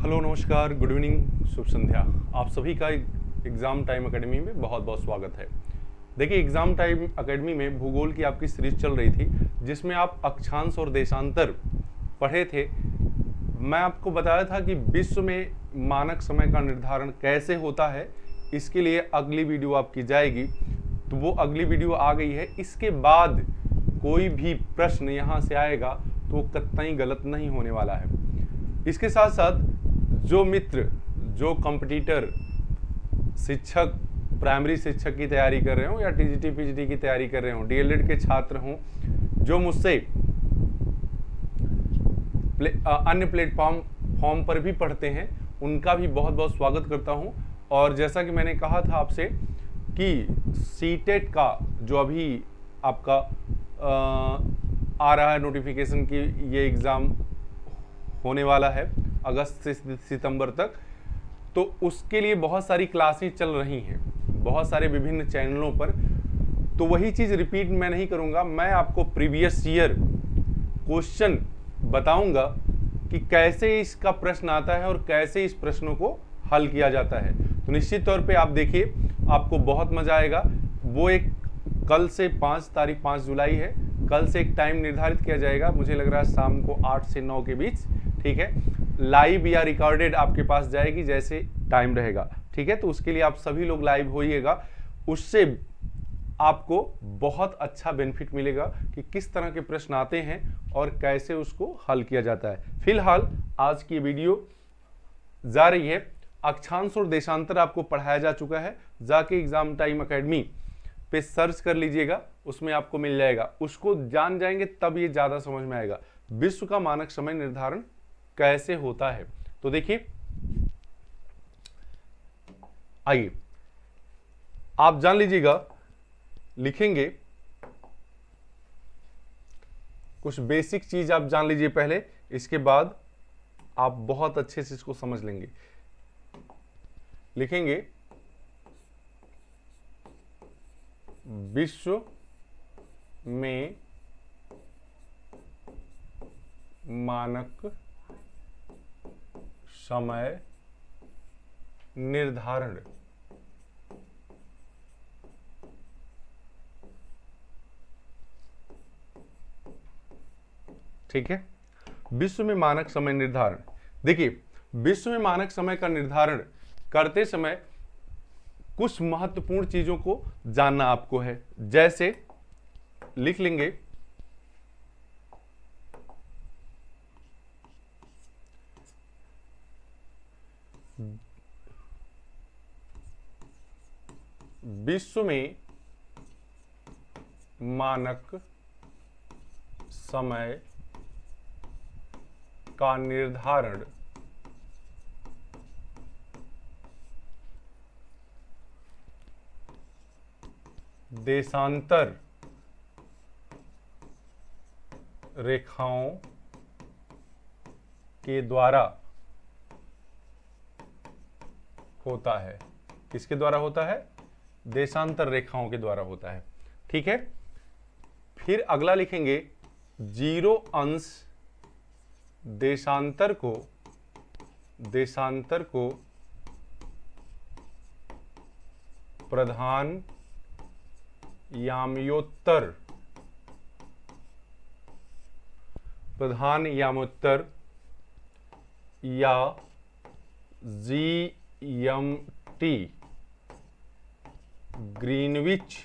Hello, नमस्कार, good evening, शुभ संध्या। आप सभी का एग्ज़ाम टाइम एकेडमी में बहुत बहुत स्वागत है। देखिए, एग्ज़ाम टाइम एकेडमी में भूगोल की आपकी सीरीज चल रही थी जिसमें आप अक्षांश और देशांतर पढ़े थे। मैं आपको बताया था कि विश्व में मानक समय का निर्धारण कैसे होता है, इसके लिए अगली वीडियो आपकी जाएगी। तो वो अगली वीडियो आ गई है। इसके बाद कोई भी प्रश्न यहाँ से आएगा तो वो कतई गलत नहीं होने वाला है। इसके साथ साथ जो मित्र, जो कंपटीटर, शिक्षक, प्राइमरी शिक्षक की तैयारी कर रहे हो या टीजीटी पीजीटी की तैयारी कर रहे हो, डीएलएड के छात्र हों, जो मुझसे अन्य प्लेटफॉर्म पर भी पढ़ते हैं, उनका भी बहुत बहुत स्वागत करता हूं। और जैसा कि मैंने कहा था आपसे कि सीटेट का जो अभी आपका आ रहा है नोटिफिकेशन की ये एग्ज़ाम होने वाला है अगस्त से सितंबर तक, तो उसके लिए बहुत सारी क्लासें चल रही हैं बहुत सारे विभिन्न चैनलों पर। तो वही चीज़ रिपीट मैं नहीं करूंगा, मैं आपको प्रीवियस ईयर क्वेश्चन बताऊंगा कि कैसे इसका प्रश्न आता है और कैसे इस प्रश्नों को हल किया जाता है। तो निश्चित तौर पे आप देखिए, आपको बहुत मज़ा आएगा। वो एक कल से 5 जुलाई है, कल से एक टाइम निर्धारित किया जाएगा, मुझे लग रहा है शाम को 8 से 9 के बीच, ठीक है। लाइव या रिकॉर्डेड आपके पास जाएगी जैसे टाइम रहेगा, ठीक है। तो उसके लिए आप सभी लोग लाइव होइएगा, उससे आपको बहुत अच्छा बेनिफिट मिलेगा कि किस तरह के प्रश्न आते हैं और कैसे उसको हल किया जाता है। फिलहाल आज की वीडियो जा रही है, अक्षांश और देशांतर आपको पढ़ाया जा चुका है, जाके एग्जाम टाइम एकेडमी पे सर्च कर लीजिएगा, उसमें आपको मिल जाएगा। उसको जान जाएंगे तब ये ज्यादा समझ में आएगा विश्व का मानक समय निर्धारण कैसे होता है। तो देखिए, आइए आप जान लीजिएगा, लिखेंगे कुछ बेसिक चीज आप जान लीजिए पहले, इसके बाद आप बहुत अच्छे से इसको समझ लेंगे। लिखेंगे विश्व में मानक समय निर्धारण। ठीक है, विश्व में मानक समय निर्धारण। देखिए, विश्व में मानक समय का निर्धारण करते समय कुछ महत्वपूर्ण चीजों को जानना आपको है। जैसे लिख लेंगे विश्व में मानक समय का निर्धारण देशांतर रेखाओं के द्वारा होता है। किसके द्वारा होता है? देशांतर रेखाओं के द्वारा होता है, ठीक है। फिर अगला लिखेंगे, जीरो अंश देशांतर को प्रधान याम्योत्तर या जीएमटी ग्रीनविच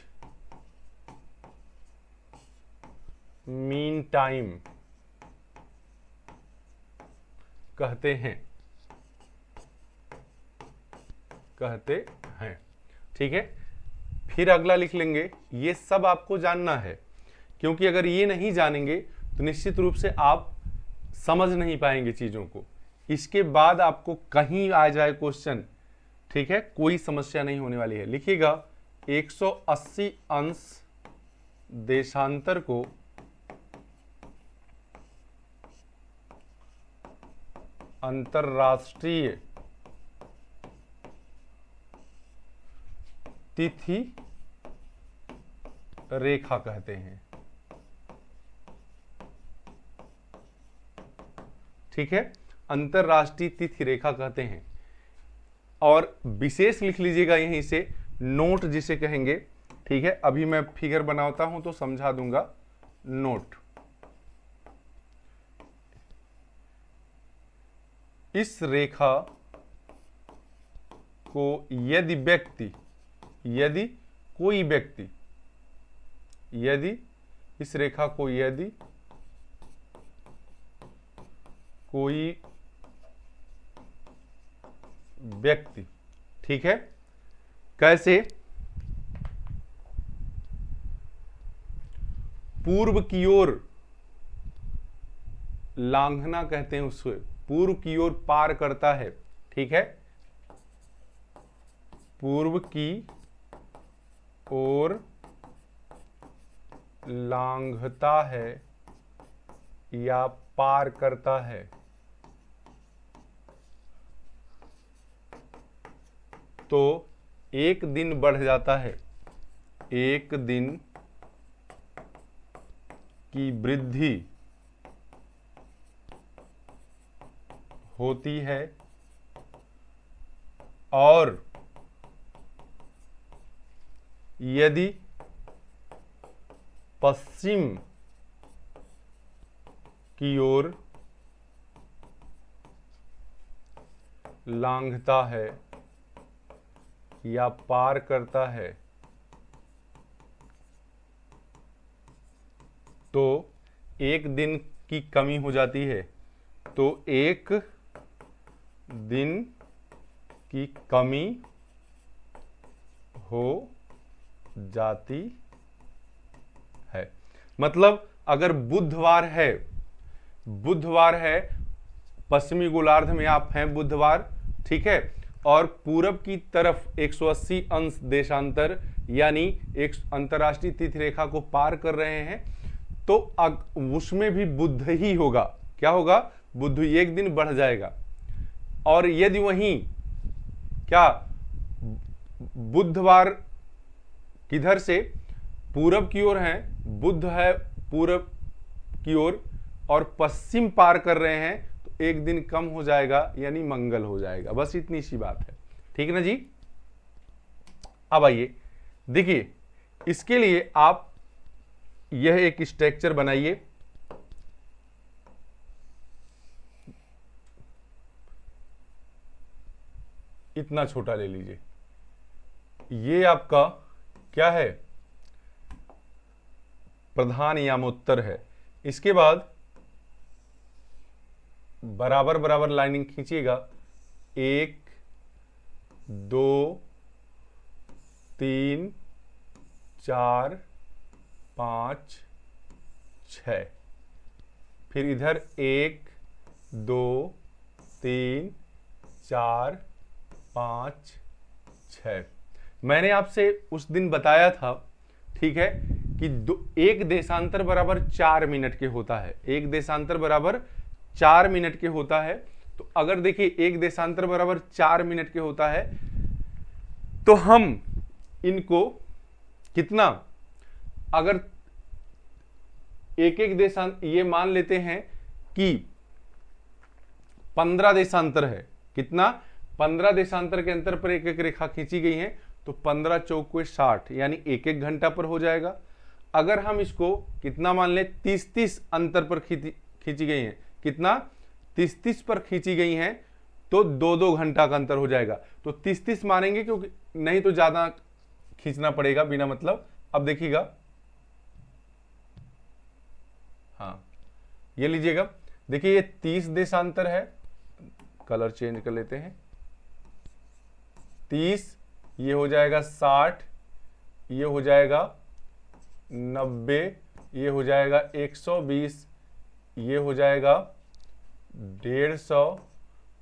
मीन टाइम कहते हैं, ठीक है। फिर अगला लिख लेंगे, ये सब आपको जानना है, क्योंकि अगर ये नहीं जानेंगे तो निश्चित रूप से आप समझ नहीं पाएंगे चीजों को। इसके बाद आपको कहीं आ जाए क्वेश्चन, ठीक है, कोई समस्या नहीं होने वाली है। लिखिएगा 180 अंश देशांतर को अंतरराष्ट्रीय तिथि रेखा कहते हैं, ठीक है। अंतरराष्ट्रीय तिथि रेखा कहते हैं। और विशेष लिख लीजिएगा यहीं से, नोट जिसे कहेंगे, ठीक है। अभी मैं फिगर बनाता हूं तो समझा दूंगा। नोट, इस रेखा को यदि कोई व्यक्ति यदि इस रेखा को यदि कोई व्यक्ति, ठीक है, कैसे, पूर्व की ओर लांघना कहते हैं उसको, पूर्व की ओर पार करता है, ठीक है, पूर्व की ओर लांघता है या पार करता है, तो एक दिन बढ़ जाता है, एक दिन की वृद्धि होती है और यदि पश्चिम की ओर लांघता है या पार करता है तो एक दिन की कमी हो जाती है, तो एक दिन की कमी हो जाती है। मतलब अगर बुधवार है, पश्चिमी गोलार्ध में आप हैं बुधवार, ठीक है, और पूरब की तरफ 180 अंश देशांतर यानी एक अंतरराष्ट्रीय तिथि रेखा को पार कर रहे हैं, तो उसमें भी बुध ही होगा। क्या होगा? बुध, एक दिन बढ़ जाएगा। और यदि वहीं क्या बुधवार किधर से पूरब की ओर हैं, बुध है पूरब की ओर और पश्चिम पार कर रहे हैं, तो एक दिन कम हो जाएगा यानी मंगल हो जाएगा। बस इतनी सी बात है, ठीक है ना जी। अब आइए देखिए, इसके लिए आप यह एक स्ट्रक्चर बनाइए। इतना छोटा ले लीजिए, ये आपका क्या है? प्रधान यामोत्तर है। इसके बाद बराबर बराबर लाइनिंग खींचिएगा, 1 2 3 4 5 6, फिर इधर 1 2 3 4 5 6। मैंने आपसे उस दिन बताया था, ठीक है, कि एक देशांतर बराबर 4 मिनट के होता है। एक देशांतर बराबर 4 मिनट के होता है। तो अगर देखिए एक देशांतर बराबर 4 मिनट के होता है, तो हम इनको कितना, अगर एक एक देशांतर, ये मान लेते हैं कि 15 देशांतर है। कितना? 15 देशांतर के अंतर पर एक एक रेखा खींची गई है, तो 15 चौके 60 यानी एक एक घंटा पर हो जाएगा। अगर हम इसको कितना मान ले, 30-30 अंतर पर खींची गई है, कितना? 30-30 पर खींची गई हैं, तो 2-2 घंटा का अंतर हो जाएगा। तो 30-30 मानेंगे, क्योंकि नहीं तो ज्यादा खींचना पड़ेगा बिना मतलब। अब देखिएगा, हाँ ये लीजिएगा, देखिए ये 30 देशांतर है, कलर चेंज कर लेते हैं, 30, ये हो जाएगा 60, ये हो जाएगा 90, ये हो जाएगा 120, ये हो जाएगा 150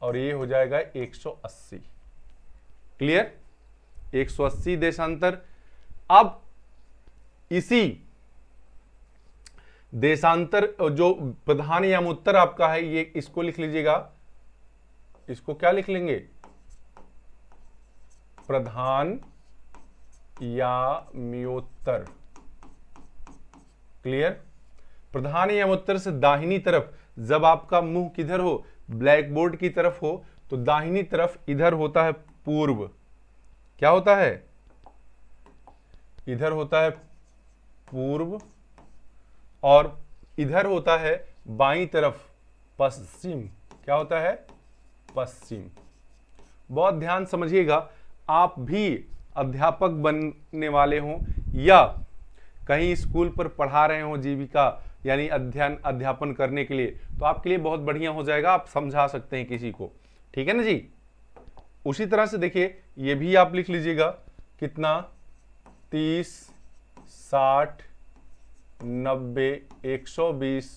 और ये हो जाएगा 180। क्लियर? 180 देशांतर। अब इसी देशांतर जो प्रधान यामोत्तर आपका है, ये इसको लिख लीजिएगा। इसको क्या लिख लेंगे? प्रधान यामोत्तर। क्लियर? प्रधान यामोत्तर से दाहिनी तरफ जब आपका मुंह किधर हो, ब्लैक बोर्ड की तरफ हो तो दाहिनी तरफ इधर होता है पूर्व, क्या होता है, इधर होता है पूर्व, और इधर होता है बाईं तरफ पश्चिम, क्या होता है, पश्चिम। बहुत ध्यान समझिएगा, आप भी अध्यापक बनने वाले हों या कहीं स्कूल पर पढ़ा रहे हो जीविका यानी अध्यापन करने के लिए, तो आपके लिए बहुत बढ़िया हो जाएगा, आप समझा सकते हैं किसी को, ठीक है ना जी। उसी तरह से देखिए ये भी आप लिख लीजिएगा, कितना, 30, 60, 90, 120,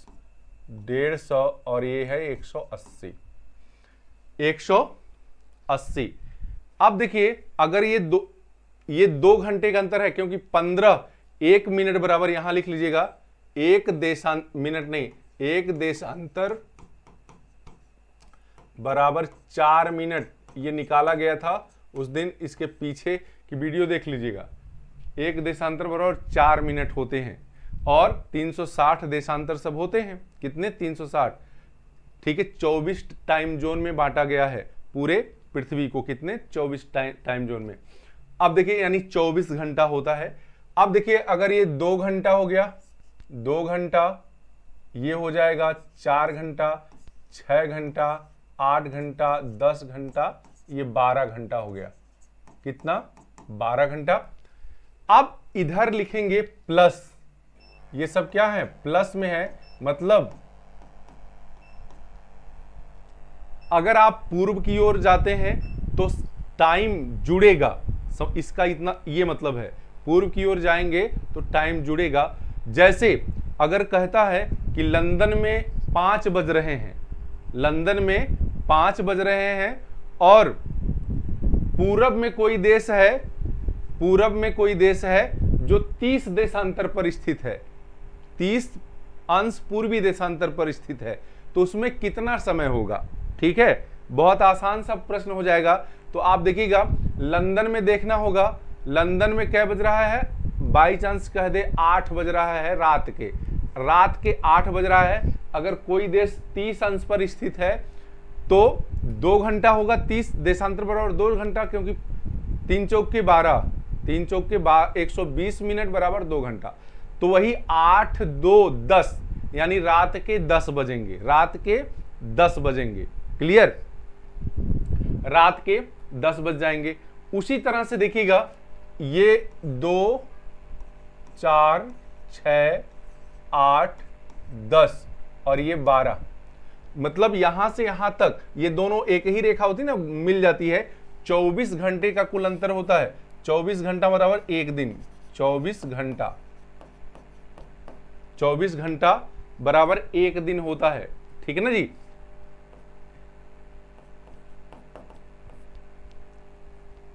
150 और ये है 180, 180। अब देखिए अगर ये 2 घंटे का अंतर है, क्योंकि 15, 1 मिनट बराबर यहां लिख लीजिएगा, मिनट नहीं, 1 देशांतर बराबर 4 मिनट, ये निकाला गया था उस दिन, इसके पीछे की वीडियो देख लीजिएगा। 1 देशांतर बराबर 4 मिनट होते हैं और 360 देशांतर सब होते हैं, कितने, 360, ठीक है। 24 टाइम जोन में बांटा गया है पूरे पृथ्वी को, कितने, 24 टाइम जोन में। अब देखिए यानी 24 घंटा होता है। अब देखिए अगर ये 2 घंटा हो गया, 2 घंटा, ये हो जाएगा 4 घंटा, 6 घंटा, 8 घंटा, 10 घंटा, ये 12 घंटा हो गया, कितना, 12 घंटा। अब इधर लिखेंगे प्लस, ये सब क्या है, प्लस में है, मतलब अगर आप पूर्व की ओर जाते हैं तो टाइम जुड़ेगा, इसका इतना ये मतलब है, पूर्व की ओर जाएंगे तो टाइम जुड़ेगा। जैसे अगर कहता है कि लंदन में 5 बज रहे हैं, लंदन में 5 बज रहे हैं, और पूरब में कोई देश है, पूरब में कोई देश है जो 30 देशांतर पर स्थित है, 30 अंश पूर्वी देशांतर पर स्थित है, तो उसमें कितना समय होगा, ठीक है। बहुत आसान सा प्रश्न हो जाएगा। तो आप देखिएगा लंदन में देखना होगा, लंदन में क्या बज रहा है, बाई चांस कह दे 8 बज रहा है रात के 8 बज रहा है। अगर कोई देश 30 अंश पर स्थित है तो 2 घंटा होगा, 30 देशांतर बराबर 2 घंटा, क्योंकि 3 चौक के 12, 3 चौक के 120 मिनट बराबर 2 घंटा, तो वही 8, 2, 10, यानी रात के 10 बजेंगे, रात के 10 बजेंगे, क्लियर, रात के 10 बज जाएंगे। उसी तरह से देखिएगा ये 2, 4, 6, 8, 10 और ये 12, मतलब यहां से यहां तक ये दोनों एक ही रेखा होती ना, मिल जाती है, 24 घंटे का कुल अंतर होता है। 24 घंटा बराबर एक दिन, 24 घंटा, 24 घंटा बराबर एक दिन होता है, ठीक है ना जी।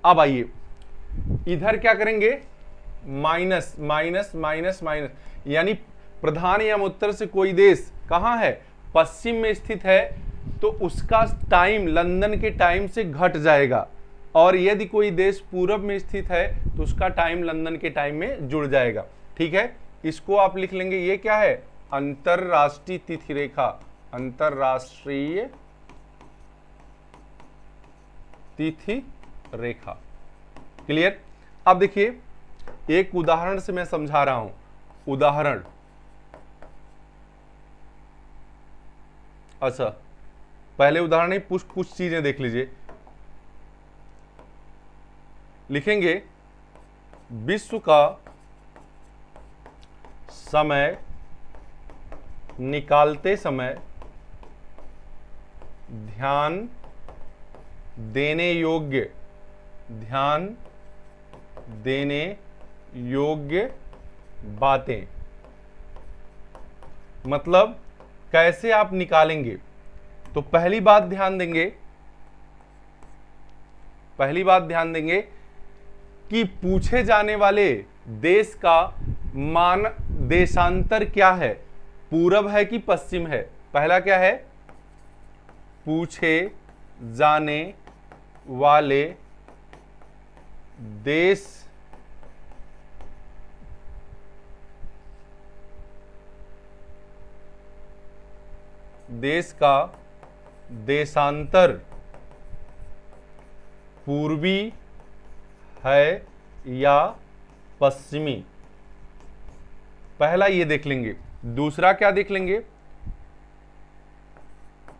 अब आइए इधर क्या करेंगे, माइनस माइनस माइनस माइनस, यानी प्रधान या उत्तर से कोई देश कहां है, पश्चिम में स्थित है, तो उसका टाइम लंदन के टाइम से घट जाएगा, और यदि कोई देश पूरब में स्थित है तो उसका टाइम लंदन के टाइम में जुड़ जाएगा, ठीक है। इसको आप लिख लेंगे, ये क्या है, अंतरराष्ट्रीय तिथि रेखा, अंतरराष्ट्रीय तिथि रेखा, क्लियर। अब देखिए एक उदाहरण से मैं समझा रहा हूं, उदाहरण, अच्छा पहले उदाहरण नहीं, कुछ चीजें देख लीजिए। लिखेंगे विश्व का समय निकालते समय ध्यान देने योग्य, ध्यान देने योग्य बातें, मतलब कैसे आप निकालेंगे। तो पहली बात ध्यान देंगे, पहली बात ध्यान देंगे कि पूछे जाने वाले देश का मान देशांतर क्या है, पूरब है कि पश्चिम है। पहला क्या है, पूछे जाने वाले देश का देशांतर पूर्वी है या पश्चिमी, पहला ये देख लेंगे। दूसरा क्या देख लेंगे,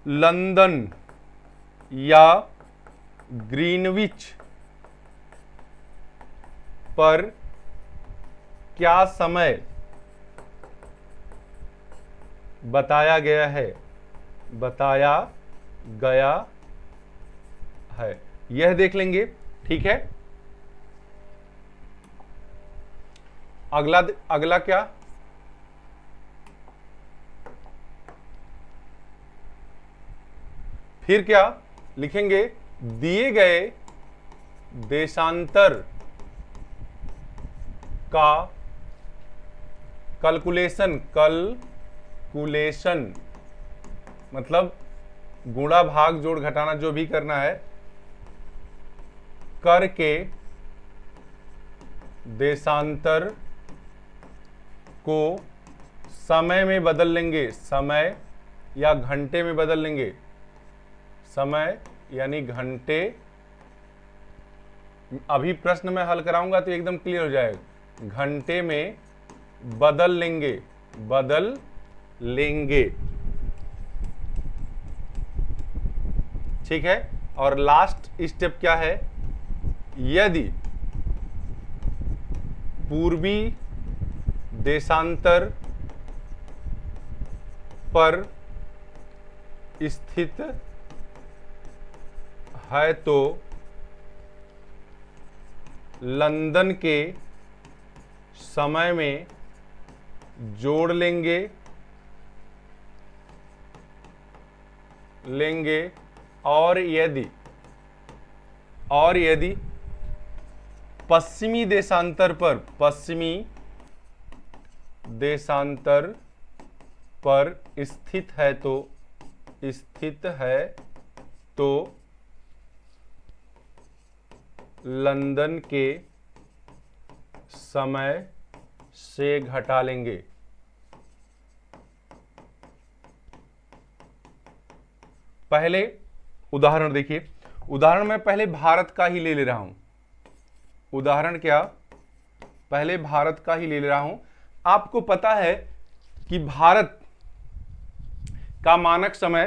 लंदन या ग्रीनविच पर क्या समय बताया गया है, बताया गया है, यह देख लेंगे। ठीक है, अगला क्या, फिर क्या लिखेंगे, दिए गए देशांतर का कैलकुलेशन मतलब गुणा भाग जोड़ घटाना जो भी करना है करके देशांतर को समय में बदल लेंगे, समय या घंटे में बदल लेंगे, समय यानी घंटे। अभी प्रश्न में हल कराऊंगा तो एकदम क्लियर हो जाएगा, घंटे में बदल लेंगे। ठीक है, और लास्ट स्टेप क्या है, यदि पूर्वी देशांतर पर स्थित है तो लंदन के समय में जोड़ लेंगे और यदि पश्चिमी देशांतर पर स्थित है तो लंदन के समय से घटा लेंगे। पहले उदाहरण देखिए, उदाहरण मैं पहले भारत का ही ले रहा हूं। उदाहरण क्या, पहले भारत का ही ले रहा हूं। आपको पता है कि भारत का मानक समय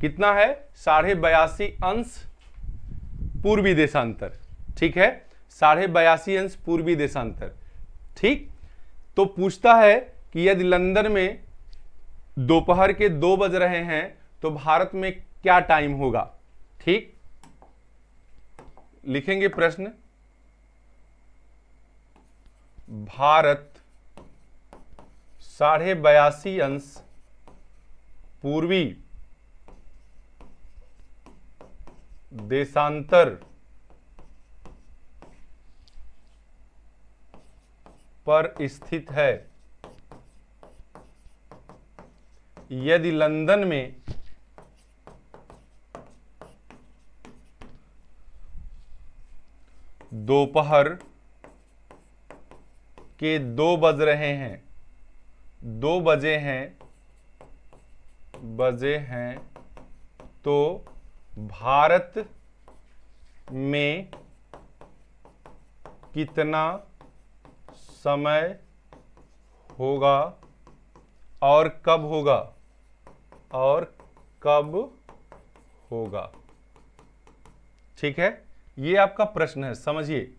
कितना है, 82.5 अंश पूर्वी देशांतर। ठीक है, 82.5 अंश पूर्वी देशांतर। ठीक, तो पूछता है कि यदि लंदन में दोपहर के 2 बज रहे हैं तो भारत में क्या टाइम होगा। ठीक, लिखेंगे प्रश्न, भारत 82.5 अंश पूर्वी देशांतर पर स्थित है, यदि लंदन में दोपहर के 2 बज रहे हैं, 2 बजे हैं तो भारत में कितना समय होगा और कब होगा। ठीक है, ये आपका प्रश्न है, समझिए।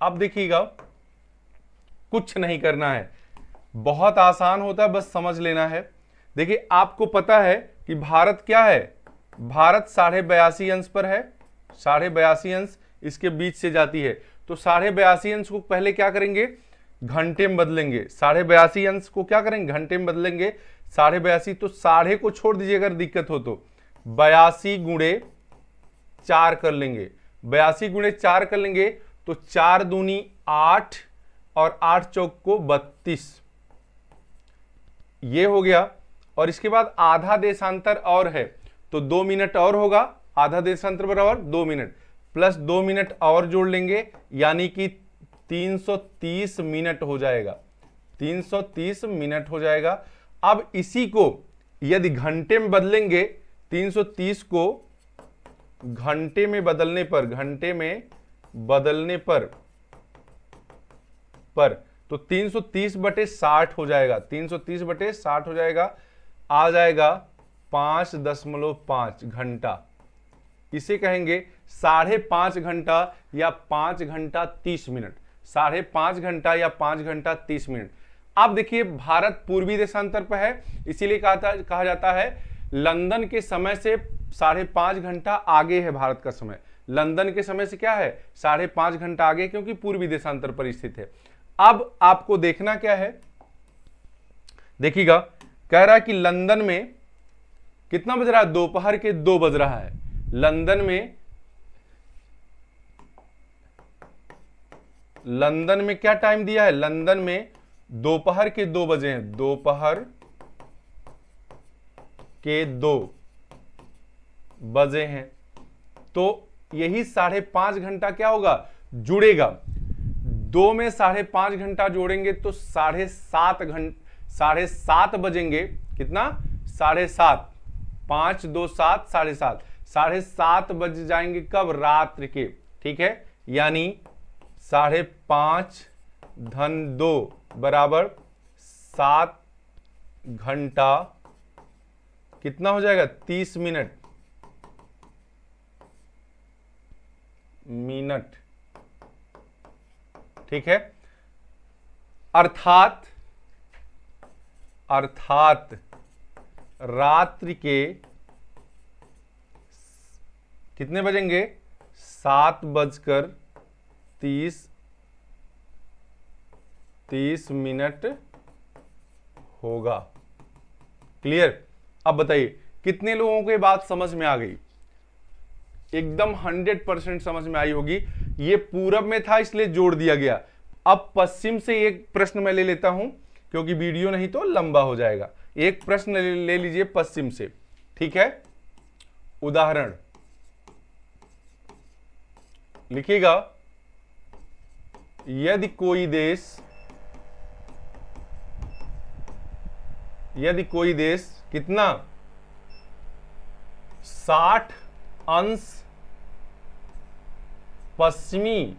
अब देखिएगा, कुछ नहीं करना है, बहुत आसान होता है, बस समझ लेना है। देखिए, आपको पता है कि भारत क्या है, भारत 82.5 अंश पर है, 82.5 अंश इसके बीच से जाती है, तो 82.5 अंश को पहले क्या करेंगे, घंटे में बदलेंगे। 82.5 अंश को क्या करेंगे, घंटे में बदलेंगे। 82.5 तो साढ़े को छोड़ दीजिए अगर दिक्कत हो तो, 82 गुणे 4 कर लेंगे। 82 गुणे 4 कर लेंगे तो 4 दूनी 8 और 8 चौक को 32, ये हो गया। और इसके बाद आधा देशांतर और है तो 2 मिनट और होगा, आधा देशांतर बराबर 2 मिनट प्लस 2 मिनट और जोड़ लेंगे, यानी कि 330 मिनट हो जाएगा, 330 मिनट हो जाएगा। अब इसी को यदि घंटे में बदलेंगे 330 को घंटे में बदलने पर, घंटे में बदलने पर तो 330/60 हो जाएगा, 330/60 हो जाएगा, आ जाएगा 5.5 घंटा। इसे कहेंगे 5.5 घंटा या 5 घंटा 30 मिनट, 5.5 घंटा या 5 घंटा 30 मिनट। अब देखिए भारत पूर्वी देशांतर पर है, इसीलिए कहा जाता है लंदन के समय से 5.5 घंटा आगे है भारत का समय। लंदन के समय से क्या है, 5.5 घंटा आगे, क्योंकि पूर्वी देशांतर पर स्थित है। अब आपको देखना क्या है, देखिएगा, कह रहा है कि लंदन में कितना बज रहा है, दोपहर के 2 बज रहा है। लंदन में क्या टाइम दिया है, लंदन में दोपहर के 2 बजे हैं, दोपहर के 2 बजे हैं। तो यही 5.5 घंटा क्या होगा, जुड़ेगा। 2 में 5.5 घंटा जोड़ेंगे तो 7:30 बजेंगे। कितना, 7:30, 5 2 7, 7:30, 7:30 बज जाएंगे कब, रात्रि के। ठीक है, यानी 5.5 + 2 = 7 घंटा, कितना हो जाएगा, 30 मिनट। ठीक है, अर्थात रात्रि के कितने बजेंगे, 7:30 होगा। क्लियर। अब बताइए कितने लोगों को ये बात समझ में आ गई, एकदम 100% समझ में आई होगी। ये पूरब में था इसलिए जोड़ दिया गया। अब पश्चिम से एक प्रश्न मैं ले लेता हूं, क्योंकि वीडियो नहीं तो लंबा हो जाएगा। एक प्रश्न ले लीजिए पश्चिम से, ठीक है। उदाहरण लिखिएगा, यदि कोई देश कितना 60 अंश पश्चिमी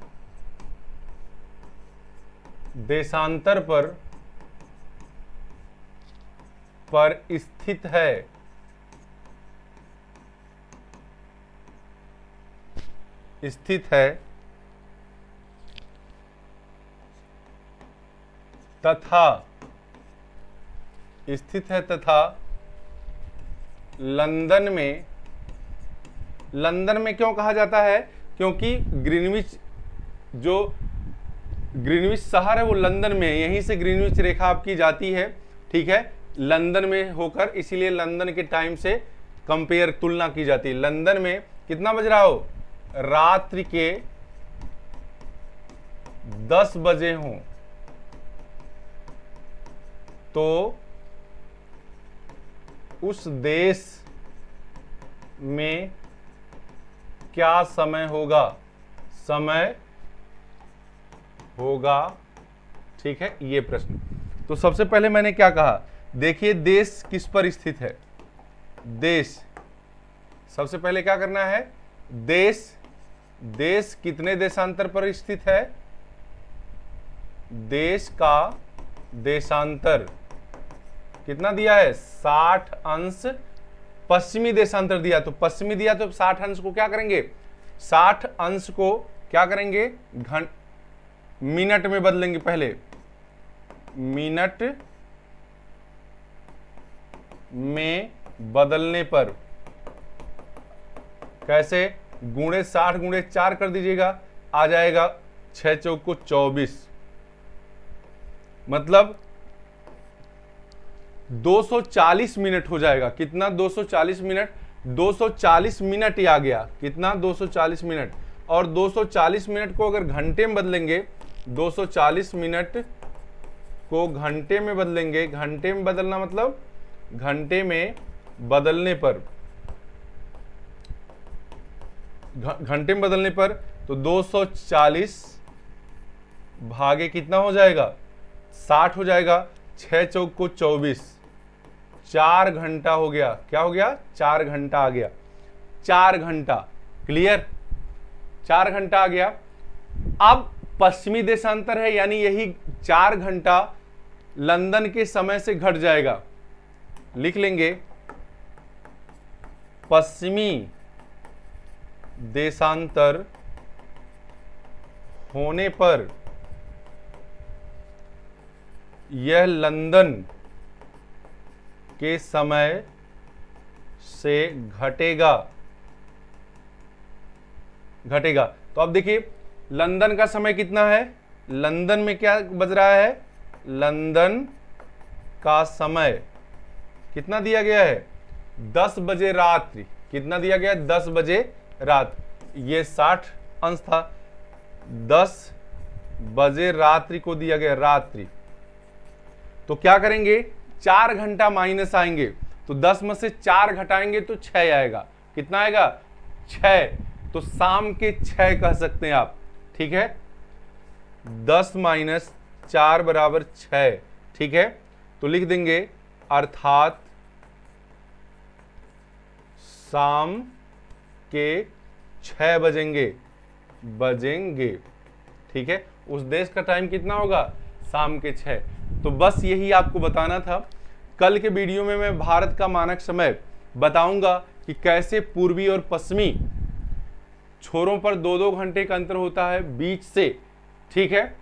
देशांतर पर स्थित है, तथा लंदन में क्यों कहा जाता है, क्योंकि ग्रीनविच शहर है वो लंदन में, यहीं से ग्रीनविच रेखा आपकी जाती है। ठीक है, लंदन में होकर, इसीलिए लंदन के टाइम से कंपेयर, तुलना की जाती है। लंदन में कितना बज रहा हो, रात्रि के 10 बजे हो, तो उस देश में क्या समय होगा। ठीक है, ये प्रश्न। तो सबसे पहले मैंने क्या कहा, देखिए देश किस पर स्थित है। देश, सबसे पहले क्या करना है, देश कितने देशांतर पर स्थित है, देश का देशांतर कितना दिया है, 60 अंश पश्चिमी देशांतर दिया। तो पश्चिमी दिया तो 60 अंश को क्या करेंगे, 60 अंश को क्या करेंगे, मिनट में बदलेंगे। पहले मिनट में बदलने पर कैसे, गुणे 60 गुणे 4 कर दीजिएगा, आ जाएगा 6 चौको 24, मतलब 240 मिनट हो जाएगा। कितना, 240 मिनट। 240 मिनट ही आ गया, कितना, 240 मिनट। और 240 मिनट को अगर घंटे में बदलेंगे, 240 मिनट को घंटे में बदलेंगे, घंटे में बदलना मतलब घंटे में बदलने पर, घंटे में बदलने पर तो 240 भागे कितना हो जाएगा, 60 हो जाएगा, 6 चौको 24, 4 घंटा हो गया। क्या हो गया? 4 घंटा आ गया। 4 घंटा, क्लियर? 4 घंटा आ गया। अब पश्चिमी देशांतर है, यानी यही 4 घंटा लंदन के समय से घट जाएगा। लिख लेंगे पश्चिमी देशांतर होने पर यह लंदन के समय से घटेगा। तो अब देखिए लंदन का समय कितना है? लंदन में क्या बज रहा है? लंदन का समय कितना दिया गया है? 10 बजे रात्रि। कितना दिया गया है? 10 बजे रात। ये 60 अंश था, 10 बजे रात्रि को दिया गया रात्रि। तो क्या करेंगे? 4 घंटा माइनस आएंगे, तो 10 में से 4 घटाएंगे तो 6 आएगा। कितना आएगा? 6। तो शाम के 6 कह सकते हैं आप, ठीक है? 10 माइनस 4 बराबर 6, ठीक है? तो लिख देंगे अर्थात शाम के 6 बजेंगे, ठीक है? उस देश का टाइम कितना होगा? शाम के 6। तो बस यही आपको बताना था। कल के वीडियो में मैं भारत का मानक समय बताऊंगा कि कैसे पूर्वी और पश्चिमी छोरों पर 2-2 घंटे का अंतर होता है बीच से, ठीक है?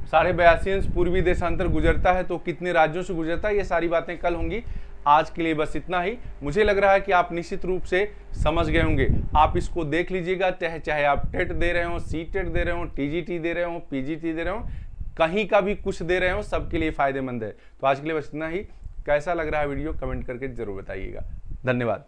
82.5 अंश पूर्वी देशांतर गुजरता है, तो कितने राज्यों से गुजरता है, ये सारी बातें कल होंगी। आज के लिए बस इतना ही। मुझे लग रहा है कि आप निश्चित रूप से समझ गए होंगे। आप इसको देख लीजिएगा, चाहे आप टेट दे रहे हो, सी टेट दे रहे हो, टीजीटी दे रहे हो, पीजीटी दे रहे हो, कहीं का भी कुछ दे रहे हो, सबके लिए फायदेमंद है। तो आज के लिए बस इतना ही। कैसा लग रहा है वीडियो कमेंट करके जरूर बताइएगा। धन्यवाद।